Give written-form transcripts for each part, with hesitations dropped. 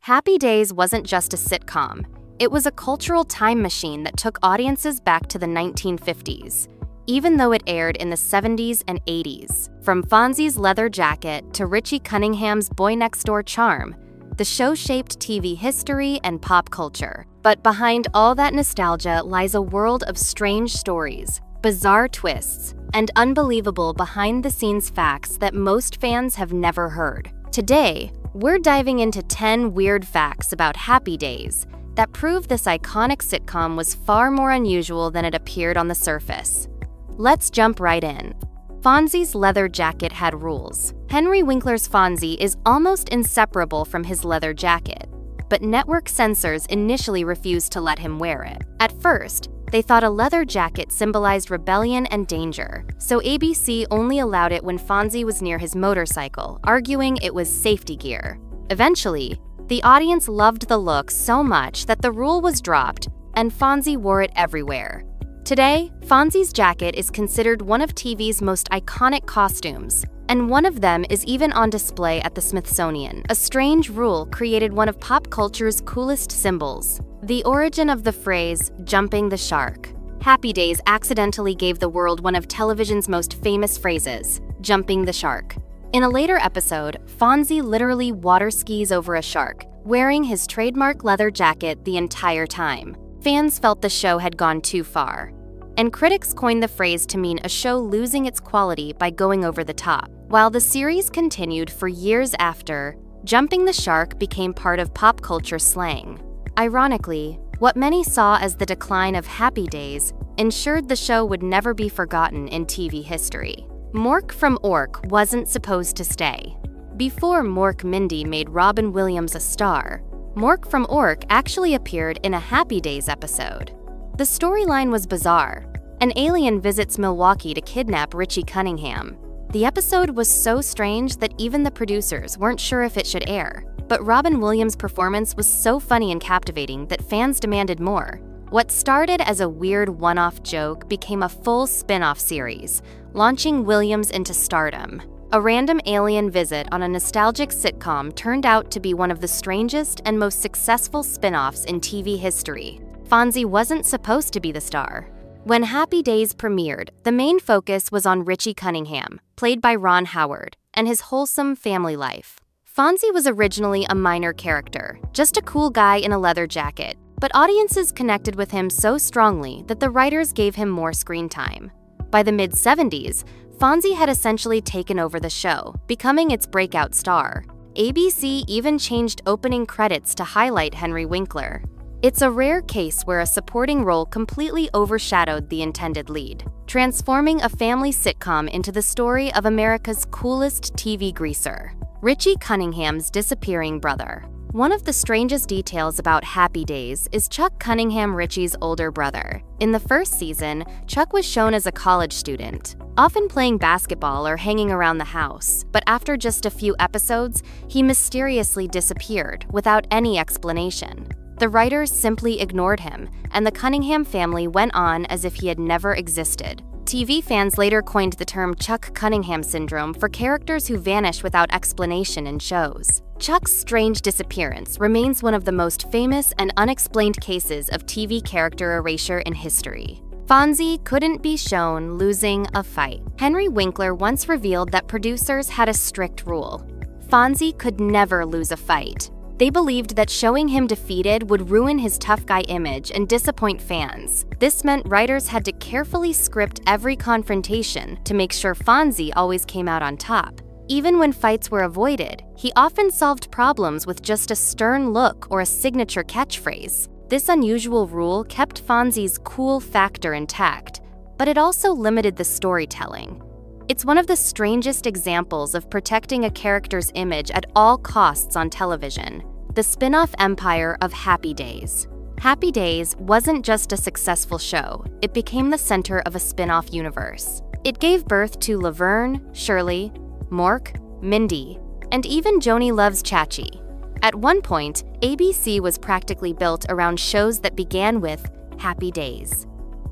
Happy Days wasn't just a sitcom. It was a cultural time machine that took audiences back to the 1950s, even though it aired in the 70s and 80s. From Fonzie's leather jacket to Richie Cunningham's boy next door charm, the show shaped TV history and pop culture. But behind all that nostalgia lies a world of strange stories, bizarre twists, and unbelievable behind-the-scenes facts that most fans have never heard. Today, we're diving into 10 weird facts about Happy Days that prove this iconic sitcom was far more unusual than it appeared on the surface. Let's jump right in. Fonzie's leather jacket had rules. Henry Winkler's Fonzie is almost inseparable from his leather jacket, but network censors initially refused to let him wear it. At first, they thought a leather jacket symbolized rebellion and danger, so ABC only allowed it when Fonzie was near his motorcycle, arguing it was safety gear. Eventually, the audience loved the look so much that the rule was dropped, and Fonzie wore it everywhere. Today, Fonzie's jacket is considered one of TV's most iconic costumes, and one of them is even on display at the Smithsonian. A strange rule created one of pop culture's coolest symbols. The origin of the phrase, jumping the shark. Happy Days accidentally gave the world one of television's most famous phrases, jumping the shark. In a later episode, Fonzie literally water skis over a shark, wearing his trademark leather jacket the entire time. Fans felt the show had gone too far, and critics coined the phrase to mean a show losing its quality by going over the top. While the series continued for years after, jumping the shark became part of pop culture slang. Ironically, what many saw as the decline of Happy Days ensured the show would never be forgotten in TV history. Mork from Ork wasn't supposed to stay. Before Mork Mindy made Robin Williams a star, Mork from Ork actually appeared in a Happy Days episode. The storyline was bizarre. An alien visits Milwaukee to kidnap Richie Cunningham. The episode was so strange that even the producers weren't sure if it should air. But Robin Williams' performance was so funny and captivating that fans demanded more. What started as a weird one-off joke became a full spin-off series, launching Williams into stardom. A random alien visit on a nostalgic sitcom turned out to be one of the strangest and most successful spin-offs in TV history. Fonzie wasn't supposed to be the star. When Happy Days premiered, the main focus was on Richie Cunningham, played by Ron Howard, and his wholesome family life. Fonzie was originally a minor character, just a cool guy in a leather jacket, but audiences connected with him so strongly that the writers gave him more screen time. By the mid-70s, Fonzie had essentially taken over the show, becoming its breakout star. ABC even changed opening credits to highlight Henry Winkler. It's a rare case where a supporting role completely overshadowed the intended lead, transforming a family sitcom into the story of America's coolest TV greaser, Richie Cunningham's disappearing brother. One of the strangest details about Happy Days is Chuck Cunningham, Richie's older brother. In the first season, Chuck was shown as a college student, often playing basketball or hanging around the house, but after just a few episodes, he mysteriously disappeared without any explanation. The writers simply ignored him, and the Cunningham family went on as if he had never existed. TV fans later coined the term Chuck Cunningham syndrome for characters who vanish without explanation in shows. Chuck's strange disappearance remains one of the most famous and unexplained cases of TV character erasure in history. Fonzie couldn't be shown losing a fight. Henry Winkler once revealed that producers had a strict rule. Fonzie could never lose a fight. They believed that showing him defeated would ruin his tough guy image and disappoint fans. This meant writers had to carefully script every confrontation to make sure Fonzie always came out on top. Even when fights were avoided, he often solved problems with just a stern look or a signature catchphrase. This unusual rule kept Fonzie's cool factor intact, but it also limited the storytelling. It's one of the strangest examples of protecting a character's image at all costs on television. The spin-off empire of Happy Days. Happy Days wasn't just a successful show, it became the center of a spin-off universe. It gave birth to Laverne, Shirley, Mork, Mindy, and even Joni Loves Chachi. At one point, ABC was practically built around shows that began with Happy Days.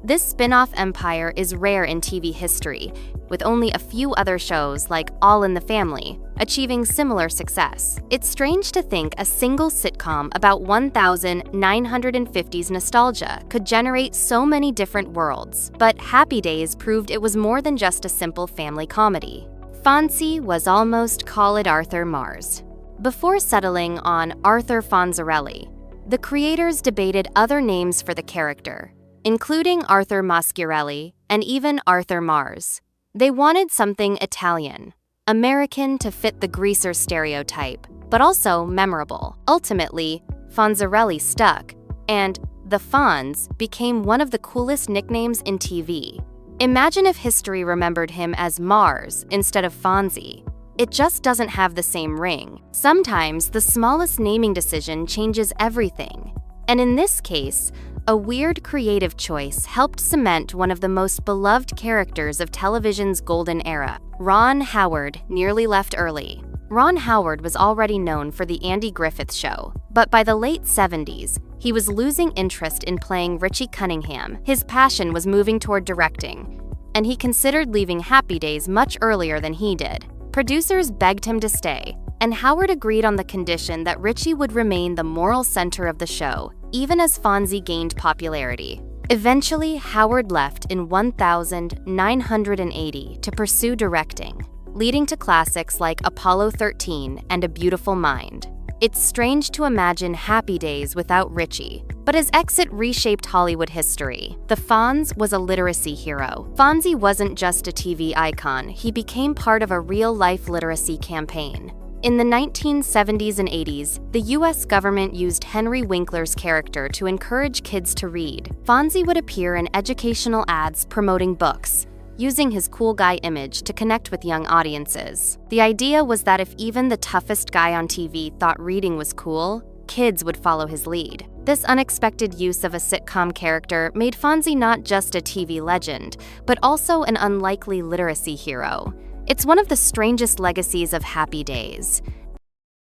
This spin-off empire is rare in TV history, with only a few other shows like All in the Family achieving similar success. It's strange to think a single sitcom about 1950s nostalgia could generate so many different worlds, but Happy Days proved it was more than just a simple family comedy. Fonzie was almost call it Arthur Mars. Before settling on Arthur Fonzarelli, the creators debated other names for the character, including Arthur Maschiarelli and even Arthur Mars. They wanted something Italian, American to fit the greaser stereotype, but also memorable. Ultimately, Fonzarelli stuck, and the Fonz became one of the coolest nicknames in TV. Imagine if history remembered him as Mars instead of Fonzie. It just doesn't have the same ring. Sometimes the smallest naming decision changes everything. And in this case, a weird creative choice helped cement one of the most beloved characters of television's golden era. Ron Howard nearly left early. Ron Howard was already known for The Andy Griffith Show, but by the late 70s, he was losing interest in playing Richie Cunningham. His passion was moving toward directing, and he considered leaving Happy Days much earlier than he did. Producers begged him to stay, and Howard agreed on the condition that Richie would remain the moral center of the show, even as Fonzie gained popularity. Eventually, Howard left in 1980 to pursue directing, leading to classics like Apollo 13 and A Beautiful Mind. It's strange to imagine Happy Days without Richie, but his exit reshaped Hollywood history. The Fonz was a literacy hero. Fonzie wasn't just a TV icon, he became part of a real-life literacy campaign. In the 1970s and 80s, the US government used Henry Winkler's character to encourage kids to read. Fonzie would appear in educational ads promoting books, using his cool guy image to connect with young audiences. The idea was that if even the toughest guy on TV thought reading was cool, kids would follow his lead. This unexpected use of a sitcom character made Fonzie not just a TV legend, but also an unlikely literacy hero. It's one of the strangest legacies of Happy Days.